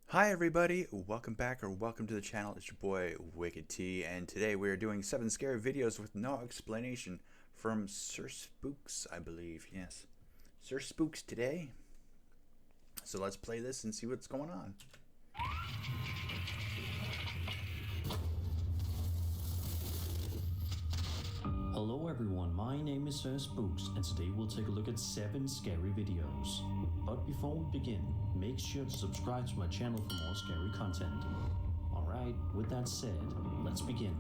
Hi everybody, welcome back or welcome to the channel. It's your boy Reactee, and today we are doing 7 scary videos with no explanation from Sir Spooks, I believe. Yes, Sir Spooks today. So let's play this and see what's going on. Hello everyone, my name is Sir Spooks, and today we'll take a look at 7 scary videos. But before we begin, make sure to subscribe to my channel for more scary content. Alright, with that said, let's begin.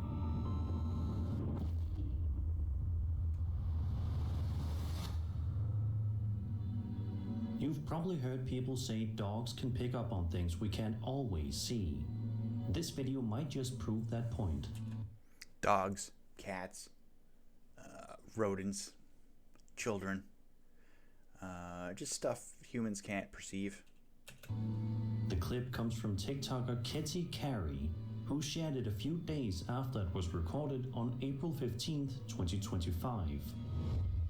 You've probably heard people say dogs can pick up on things we can't always see. This video might just prove that point. Dogs, cats, rodents, children, just stuff humans can't perceive. The clip comes from TikToker Kitty Carey, who shared it a few days after it was recorded on April 15th, 2025.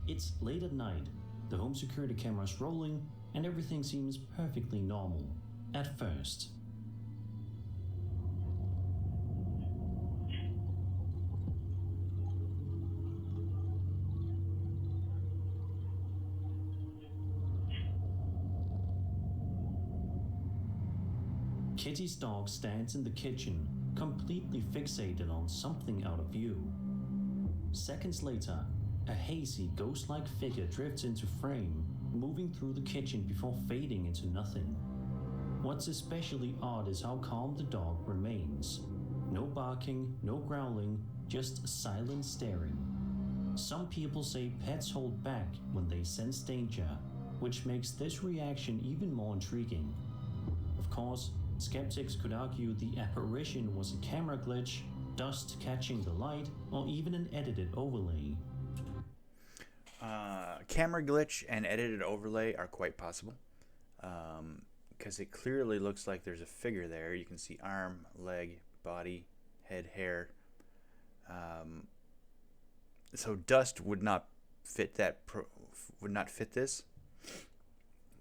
It's late at night, the home security camera's rolling, and everything seems perfectly normal at first. Kitty's dog stands in the kitchen, completely fixated on something out of view. Seconds later, a hazy, ghost-like figure drifts into frame, moving through the kitchen before fading into nothing. What's especially odd is how calm the dog remains. No barking, no growling, just silent staring. Some people say pets hold back when they sense danger, which makes this reaction even more intriguing. Of course, skeptics could argue the apparition was a camera glitch, dust catching the light, or even an edited overlay. Camera glitch and edited overlay are quite possible, because it clearly looks like there's a figure there. You can see arm, leg, body, head, hair. So dust would not fit this.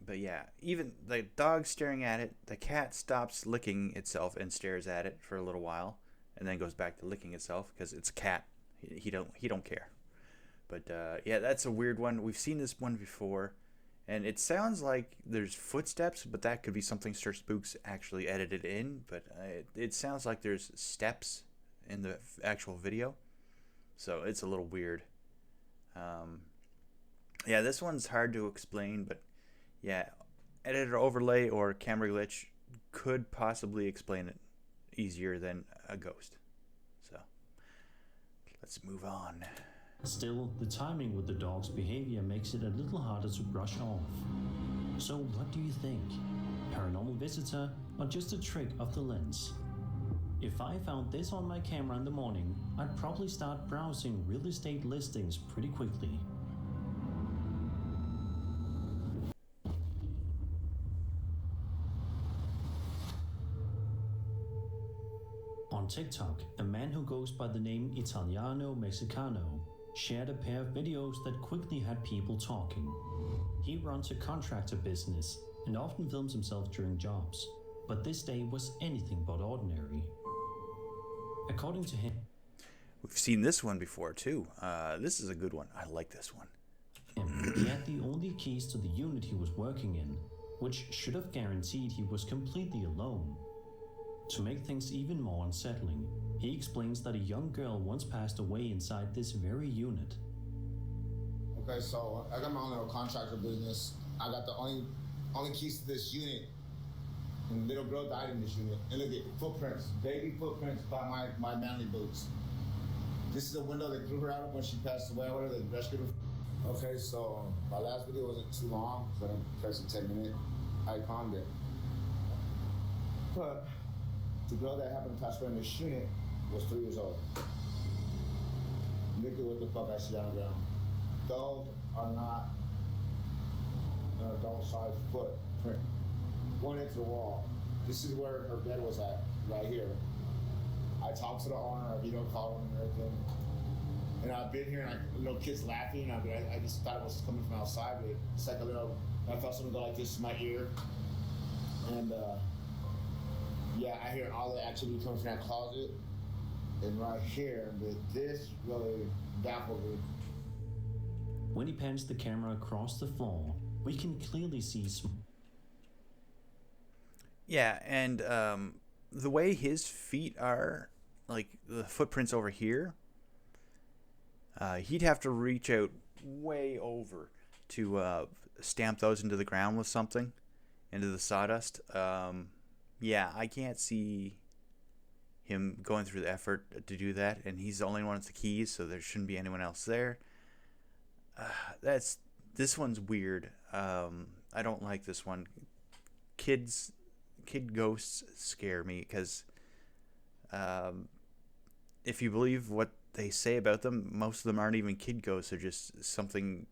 But yeah, even the dog staring at it, the cat stops licking itself and stares at it for a little while, and then goes back to licking itself because it's a cat. He don't care. But yeah, that's a weird one. We've seen this one before, and it sounds like there's footsteps, but that could be something Sir Spooks actually edited in. But it sounds like there's steps in the actual video, so it's a little weird. Yeah, this one's hard to explain, but yeah, editor overlay or camera glitch could possibly explain it easier than a ghost. So let's move on. Still, the timing with the dog's behavior makes it a little harder to brush off. So what do you think? Paranormal visitor or just a trick of the lens? If I found this on my camera in the morning, I'd probably start browsing real estate listings pretty quickly. On TikTok, a man who goes by the name Italiano Mexicano shared a pair of videos that quickly had people talking. He runs a contractor business and often films himself during jobs, but this day was anything but ordinary. According to him, We've seen this one before too. This is a good one. I like this one. he had the only keys to the unit he was working in, which should have guaranteed he was completely alone. To make things even more unsettling, he explains that a young girl once passed away inside this very unit. Okay, so I got my own little contractor business. I got the only keys to this unit. And the little girl died in this unit. And look at footprints, baby footprints by my manly boots. This is a window that threw her out when she passed away. What are they rescued her? Okay, so my last video wasn't too long, so I'm pressing 10-minute. I calmed it. But the girl that happened to pass away in this unit was 3 years old. Look at what the fuck I see on the ground. Those are not an adult-sized footprint. Going into the wall. This is where her bed was at, right here. I talked to the owner, I called him and everything. And I've been here, and little kids laughing. I just thought it was coming from outside, but it's like I felt something go like this in my ear. And Yeah, I hear all the activity coming from that closet and right here, but this really baffled me. When he pans the camera across the floor, we can clearly see Yeah, and the way his feet are, like the footprints over here, he'd have to reach out way over to stamp those into the ground with something, into the sawdust. Yeah, I can't see him going through the effort to do that, and he's the only one with the keys, so there shouldn't be anyone else there. That's this one's weird. I don't like this one. Kid ghosts scare me because if you believe what they say about them, most of them aren't even kid ghosts. They're just something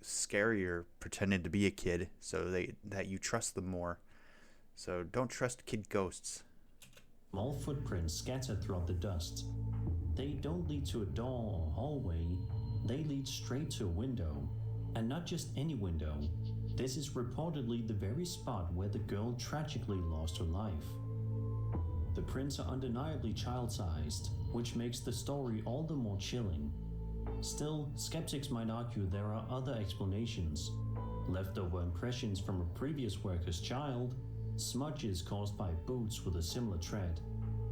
scarier pretending to be a kid, so that you trust them more. So don't trust kid ghosts. small footprints scattered throughout the dust. They don't lead to a door or hallway, they lead straight to a window. And not just any window. This is reportedly the very spot where the girl tragically lost her life. The prints are undeniably child-sized, which makes the story all the more chilling. Still, skeptics might argue there are other explanations. Leftover impressions from a previous worker's child, smudges caused by boots with a similar tread,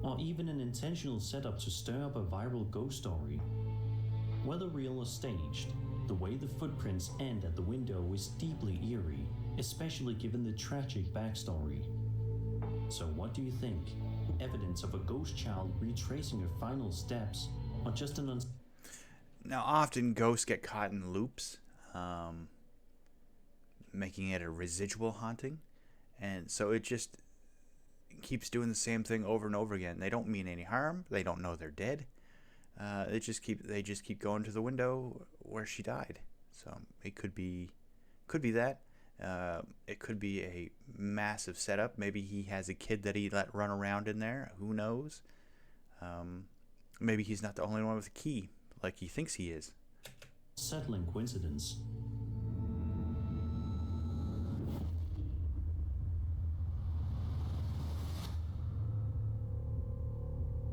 or even an intentional setup to stir up a viral ghost story. Whether real or staged, the way the footprints end at the window is deeply eerie, especially given the tragic backstory. So what do you think? Evidence of a ghost child retracing her final steps, or just an Now, often ghosts get caught in loops, making it a residual haunting, and so it just keeps doing the same thing over and over again. They don't mean any harm. They don't know they're dead. They just keep going to the window where she died. So it could be that. It could be a massive setup. Maybe he has a kid that he let run around in there. Who knows? Maybe he's not the only one with a key, like he thinks he is. unsettling coincidence.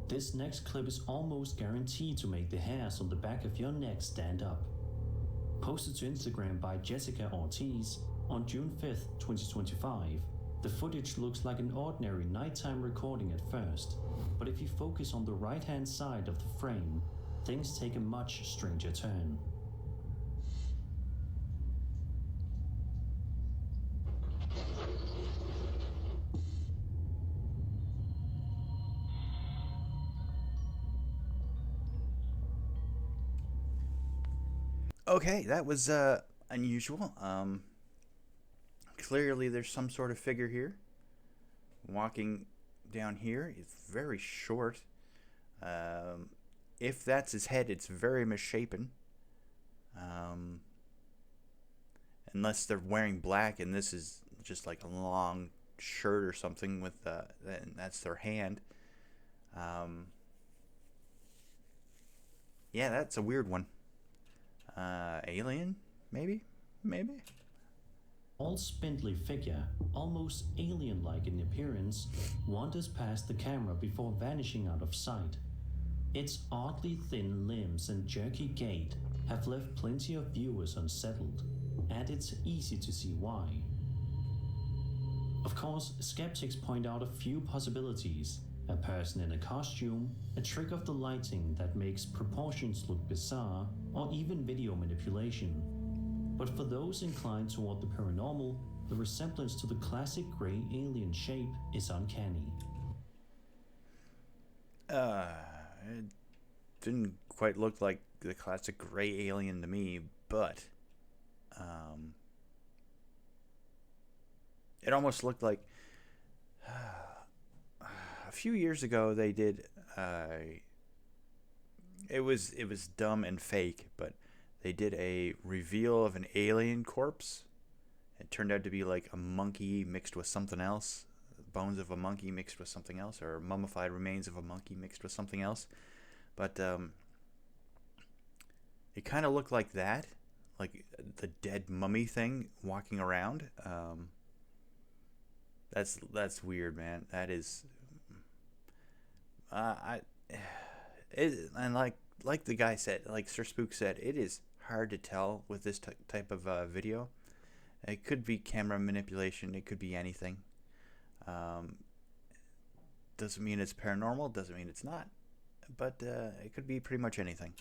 This next clip is almost guaranteed to make the hairs on the back of your neck stand up. Posted to Instagram by Jessica Ortiz on June 5th, 2025, the footage looks like an ordinary nighttime recording at first, but if you focus on the right-hand side of the frame, things take a much stranger turn. Okay, that was unusual. Clearly, there's some sort of figure here. Walking down here, it's very short. If that's his head, it's very misshapen. Unless they're wearing black and this is just like a long shirt or something with and that's their hand. Yeah, that's a weird one. Alien? Maybe? All spindly figure, almost alien-like in appearance, wanders past the camera before vanishing out of sight. Its oddly thin limbs and jerky gait have left plenty of viewers unsettled, and it's easy to see why. Of course, skeptics point out a few possibilities: a person in a costume, a trick of the lighting that makes proportions look bizarre, or even video manipulation. But for those inclined toward the paranormal, the resemblance to the classic gray alien shape is uncanny. It didn't quite look like the classic gray alien to me, but it almost looked like a few years ago they did. It was dumb and fake, but they did a reveal of an alien corpse. It turned out to be like a monkey mixed with something else, bones of a monkey mixed with something else, or mummified remains of a monkey mixed with something else. But it kind of looked like that, like the dead mummy thing walking around. That's weird, man. That is And like the guy said, like Sir Spook said, it is hard to tell with this type of video. It could be camera manipulation. It could be anything. Doesn't mean it's paranormal. Doesn't mean it's not. But it could be pretty much anything.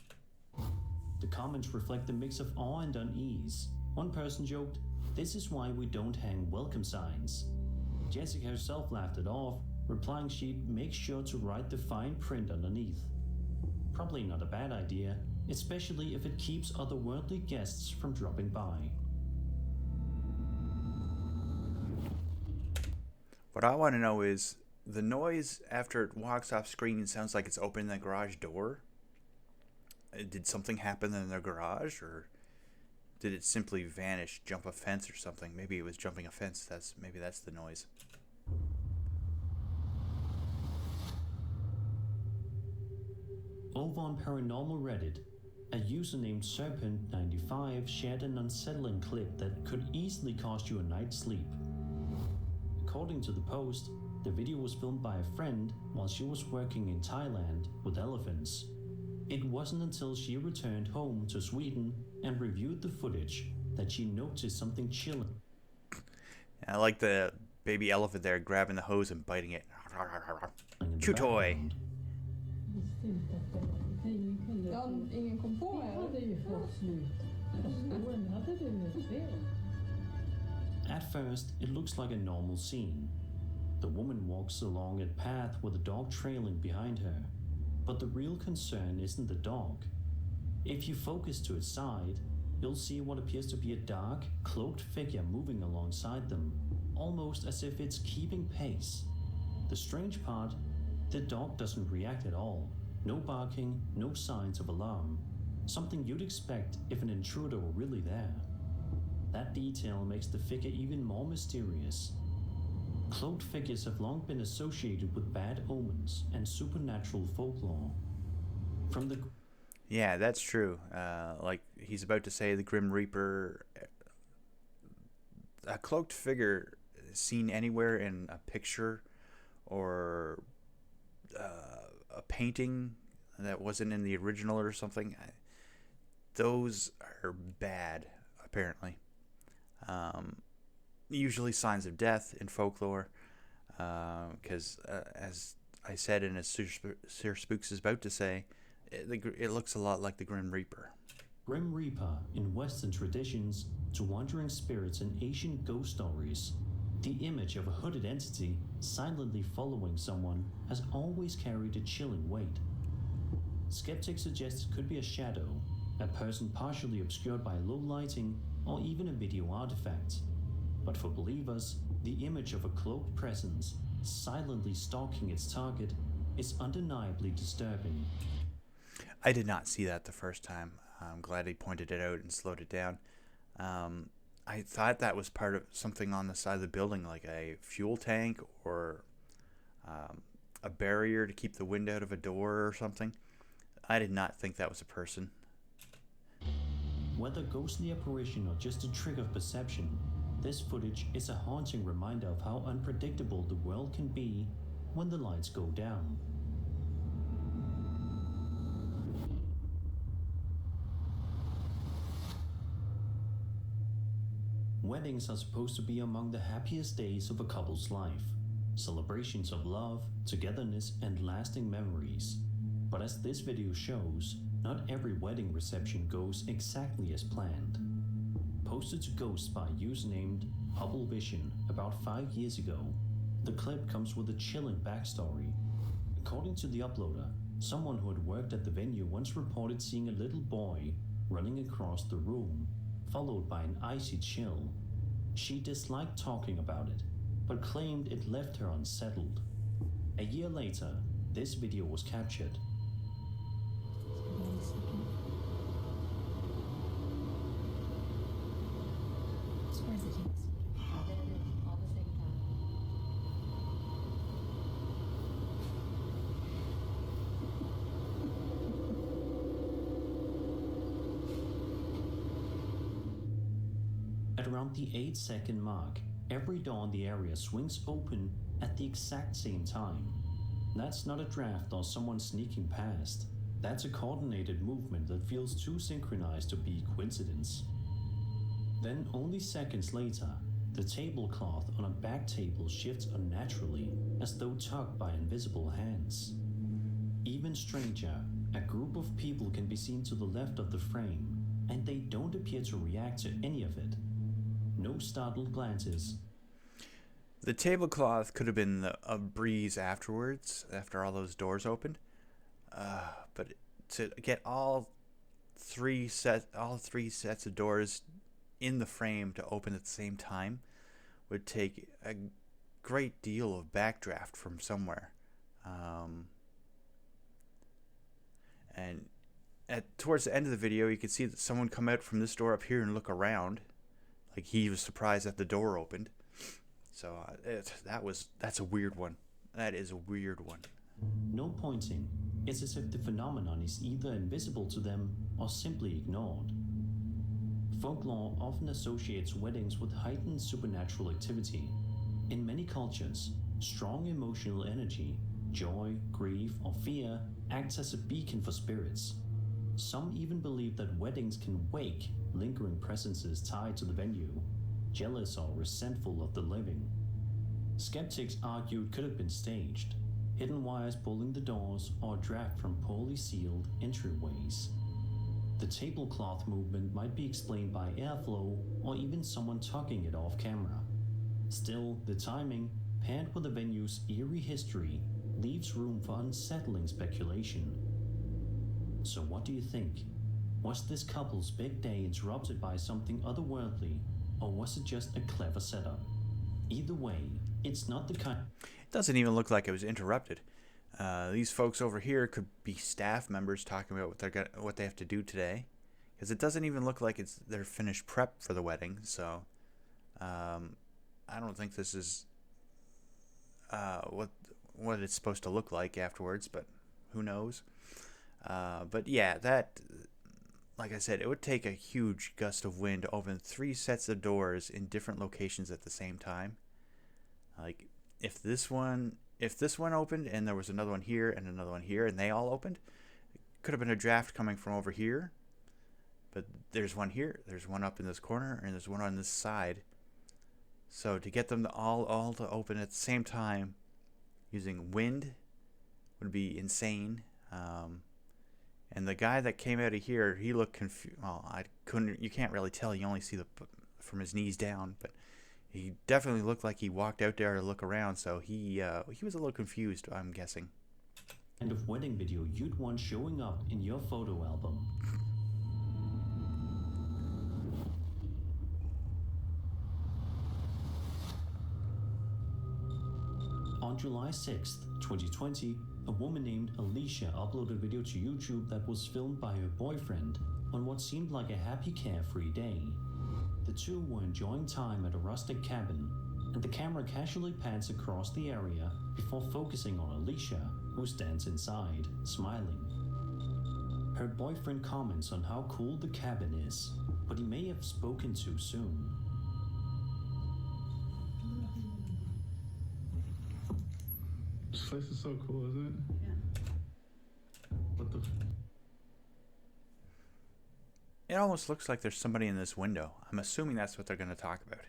The comments reflect a mix of awe and unease. One person joked, "This is why we don't hang welcome signs." Jessica herself laughed it off, replying she'd make sure to write the fine print underneath. Probably not a bad idea, especially if it keeps otherworldly guests from dropping by. What I want to know is, the noise after it walks off screen sounds like it's opening the garage door. Did something happen in their garage, or did it simply vanish, jump a fence or something? Maybe it was jumping a fence. Maybe that's the noise. Over on Paranormal Reddit, a user named Serpent95 shared an unsettling clip that could easily cost you a night's sleep. According to the post, the video was filmed by a friend while she was working in Thailand with elephants. It wasn't until she returned home to Sweden and reviewed the footage that she noticed something chilling. I like the baby elephant there grabbing the hose and biting it. Chew toy. Ingen kom på At first, it looks like a normal scene. The woman walks along a path with a dog trailing behind her. But the real concern isn't the dog. If you focus to its side, you'll see what appears to be a dark, cloaked figure moving alongside them, almost as if it's keeping pace. The strange part, the dog doesn't react at all. No barking, no signs of alarm. Something you'd expect if an intruder were really there. That detail makes the figure even more mysterious. Cloaked figures have long been associated with bad omens and supernatural folklore. Yeah, that's true. Like he's about to say, the Grim Reaper. A cloaked figure seen anywhere in a picture or a painting that wasn't in the original or something, those are bad, apparently. Usually signs of death in folklore, because as I said, and as Sir Spooks is about to say, it looks a lot like the Grim Reaper. Grim Reaper in Western traditions to wandering spirits in Asian ghost stories. The image of a hooded entity silently following someone has always carried a chilling weight. Skeptics suggest it could be a shadow, a person partially obscured by low lighting, or even a video artifact. But for believers, the image of a cloaked presence silently stalking its target is undeniably disturbing. I did not see that the first time. I'm glad he pointed it out and slowed it down. I thought that was part of something on the side of the building, like a fuel tank or a barrier to keep the wind out of a door or something. I did not think that was a person. Whether ghostly apparition or just a trick of perception, this footage is a haunting reminder of how unpredictable the world can be when the lights go down. Weddings are supposed to be among the happiest days of a couple's life, celebrations of love, togetherness, and lasting memories. But as this video shows, not every wedding reception goes exactly as planned. Posted to Ghosts by a user named Hubble Vision about 5 years ago, the clip comes with a chilling backstory. According to the uploader, someone who had worked at the venue once reported seeing a little boy running across the room, followed by an icy chill. She disliked talking about it, but claimed it left her unsettled. A year later, this video was captured. At around the 8-second mark, every door in the area swings open at the exact same time. That's not a draft or someone sneaking past. That's a coordinated movement that feels too synchronized to be coincidence. Then, only seconds later, the tablecloth on a back table shifts unnaturally, as though tugged by invisible hands. Even stranger, a group of people can be seen to the left of the frame, and they don't appear to react to any of it. No startled glances. The tablecloth could have been a breeze afterwards, after all those doors opened. But to get all three sets of doors in the frame to open at the same time would take a great deal of backdraft from somewhere. And towards the end of the video, you could see that someone come out from this door up here and look around, like he was surprised that the door opened. So that's a weird one. That is a weird one. No pointing. It's as if the phenomenon is either invisible to them or simply ignored. Folklore often associates weddings with heightened supernatural activity. In many cultures, strong emotional energy, joy, grief, or fear acts as a beacon for spirits. Some even believe that weddings can wake lingering presences tied to the venue, jealous or resentful of the living. Skeptics argue it could have been staged, hidden wires pulling the doors, or draft from poorly sealed entryways. The tablecloth movement might be explained by airflow or even someone tugging it off camera. Still, the timing, paired with the venue's eerie history, leaves room for unsettling speculation. So what do you think? Was this couple's big day interrupted by something otherworldly, or was it just a clever setup? Either way, it's not the kind... It doesn't even look like it was interrupted. These folks over here could be staff members talking about what they have to do today, because it doesn't even look like it's their finished prep for the wedding. So I don't think this is what it's supposed to look like afterwards, but who knows. But yeah, that, like I said, it would take a huge gust of wind to open 3 sets of doors in different locations at the same time. Like if this one opened and there was another one here and another one here and they all opened, it could have been a draft coming from over here. But there's one here, there's one up in this corner, and there's one on this side. So to get them to all to open at the same time using wind would be insane. And the guy that came out of here, he looked confused. Well, you can't really tell. You only see from his knees down, but he definitely looked like he walked out there to look around. So he was a little confused, I'm guessing. Kind of wedding video you'd want showing up in your photo album. On July 6th, 2020, a woman named Alicia uploaded a video to YouTube that was filmed by her boyfriend on what seemed like a happy, carefree day. The two were enjoying time at a rustic cabin, and the camera casually pans across the area before focusing on Alicia, who stands inside, smiling. Her boyfriend comments on how cool the cabin is, but he may have spoken too soon. This place is so cool, isn't it? Yeah. What the... It almost looks like there's somebody in this window. I'm assuming that's what they're going to talk about.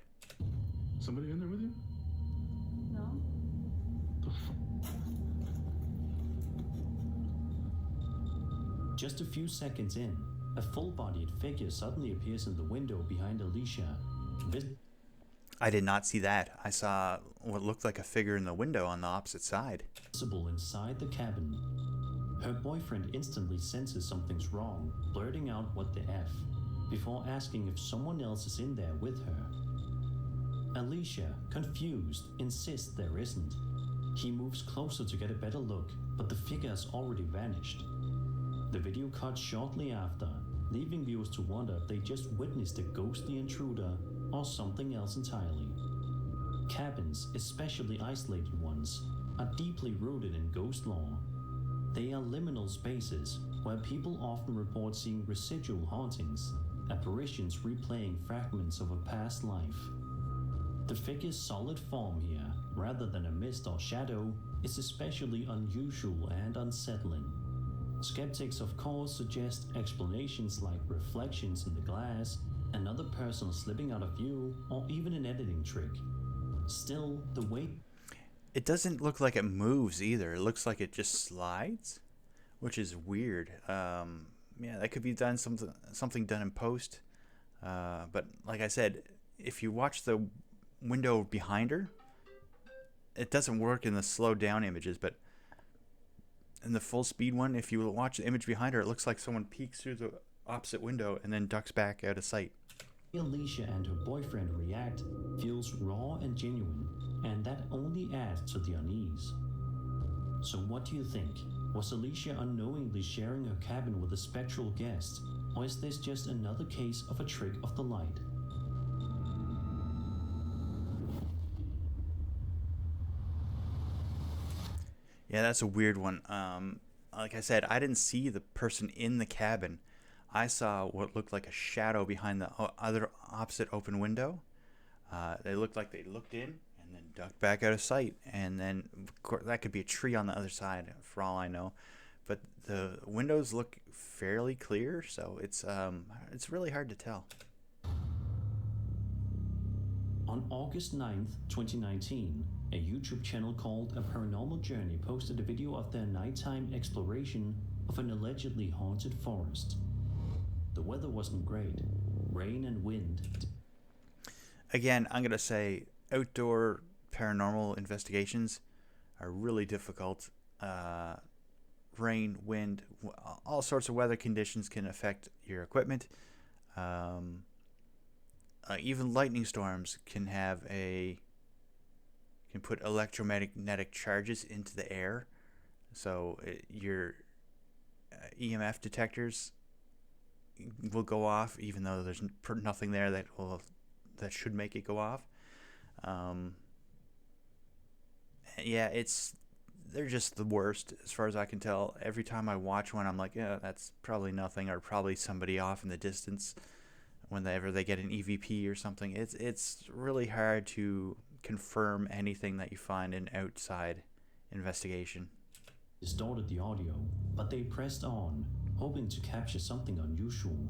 Somebody in there with you? No? The Just a few seconds in, a full-bodied figure suddenly appears in the window behind Alicia. I did not see that. I saw what looked like a figure in the window on the opposite side. Visible inside the cabin. Her boyfriend instantly senses something's wrong, blurting out what the F, before asking if someone else is in there with her. Alicia, confused, insists there isn't. He moves closer to get a better look, but the figure has already vanished. The video cuts shortly after, leaving viewers to wonder if they just witnessed a ghostly intruder or something else entirely. Cabins, especially isolated ones, are deeply rooted in ghost lore. They are liminal spaces where people often report seeing residual hauntings, apparitions replaying fragments of a past life. The figure's solid form here rather than a mist or shadow is especially unusual and unsettling. Skeptics, of course, suggest explanations like reflections in the glass, another person slipping out of view, or even an editing trick. Still, the way It doesn't look like it moves either. It looks like it just slides, which is weird. Yeah, that could be done something done in post. But like I said, if you watch the window behind her, it doesn't work in the slowed down images, but in the full speed one, if you watch the image behind her, it looks like someone peeks through the opposite window and then ducks back out of sight. Alicia and her boyfriend react feels raw and genuine, and that only adds to the unease. So what do you think? Was Alicia unknowingly sharing her cabin with a spectral guest, or is this just another case of a trick of the light? Yeah, that's a weird one. Like I said, I didn't see the person in the cabin. I saw what looked like a shadow behind the other opposite open window. They looked like they looked in and then ducked back out of sight. And then of course, that could be a tree on the other side, for all I know. But the windows look fairly clear, so it's really hard to tell. On August 9th, 2019, a YouTube channel called A Paranormal Journey posted a video of their nighttime exploration of an allegedly haunted forest. The weather wasn't great. Rain and wind. Again, I'm going to say outdoor paranormal investigations are really difficult. Rain, wind, all sorts of weather conditions can affect your equipment. Even lightning storms can put electromagnetic charges into the air, so your EMF detectors will go off, even though there's nothing there that should make it go off. Yeah, they're just the worst as far as I can tell. Every time I watch one, I'm like, yeah, that's probably nothing, or probably somebody off in the distance. Whenever they get an EVP or something, it's really hard to confirm anything that you find in outside investigation. Distorted the audio, but they pressed on, hoping to capture something unusual.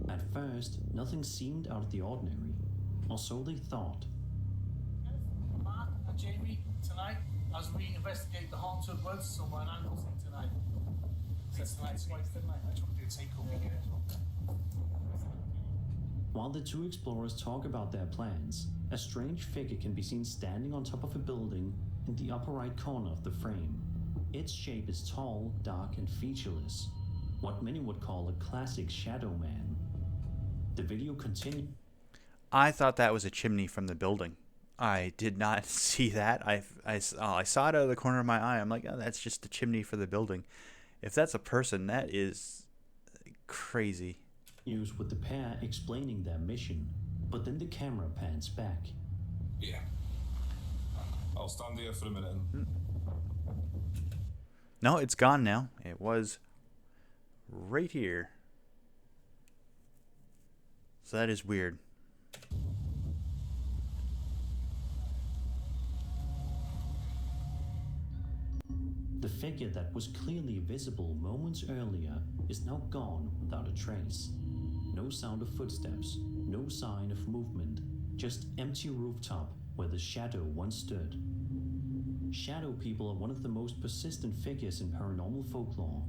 At first, nothing seemed out of the ordinary, or so they thought. Mark and Jamie tonight as we investigate the haunted woods somewhere in Anglesey tonight. Tonight's wife, didn't I? I told you to take over here as well. While the two explorers talk about their plans, a strange figure can be seen standing on top of a building in the upper right corner of the frame. Its shape is tall, dark, and featureless, what many would call a classic shadow man. The video continues. I thought that was a chimney from the building. I did not see that. I saw it out of the corner of my eye. I'm like, oh, that's just the chimney for the building. If that's a person, that is crazy. With the pair explaining their mission, but then the camera pans back. Yeah. I'll stand here for a minute. No, it's gone now. It was right here. So that is weird. The figure that was clearly visible moments earlier is now gone without a trace. No sound of footsteps, no sign of movement, just empty rooftop where the shadow once stood. Shadow people are one of the most persistent figures in paranormal folklore.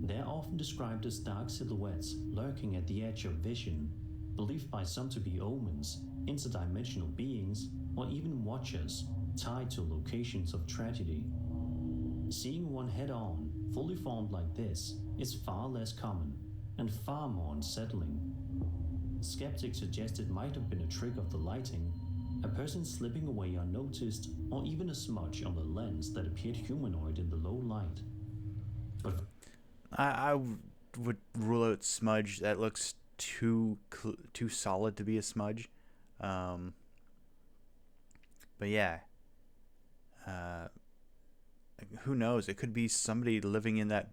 They're often described as dark silhouettes lurking at the edge of vision, believed by some to be omens, interdimensional beings, or even watchers tied to locations of tragedy. Seeing one head-on, fully formed like this, is far less common and far more unsettling. Skeptics suggest it might have been a trick of the lighting, a person slipping away unnoticed, or even a smudge on the lens that appeared humanoid in the low light. But I would rule out smudge. That looks too solid to be a smudge. But yeah. Who knows? It could be somebody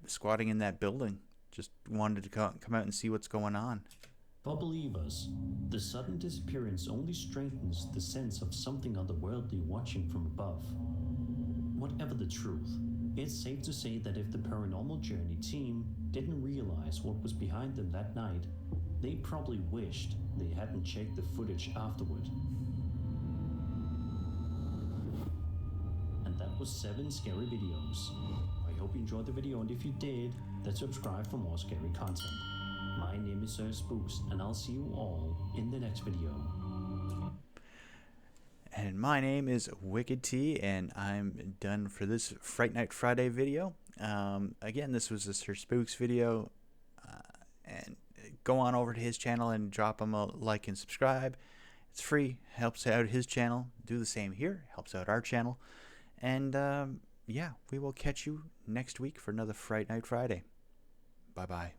squatting in that building. Just wanted to come out and see what's going on. For believers, the sudden disappearance only strengthens the sense of something otherworldly watching from above. Whatever the truth, it's safe to say that if the Paranormal Journey team didn't realize what was behind them that night, they probably wished they hadn't checked the footage afterward. And that was 7 scary videos. I hope you enjoyed the video, and if you did, then subscribe for more scary content. My name is Sir Spooks, and I'll see you all in the next video. And my name is Reactee, and I'm done for this Fright Night Friday video. Again, this was a Sir Spooks video, and go on over to his channel and drop him a like and subscribe. It's free, helps out his channel. Do the same here, helps out our channel. And yeah, we will catch you next week for another Fright Night Friday. Bye-bye.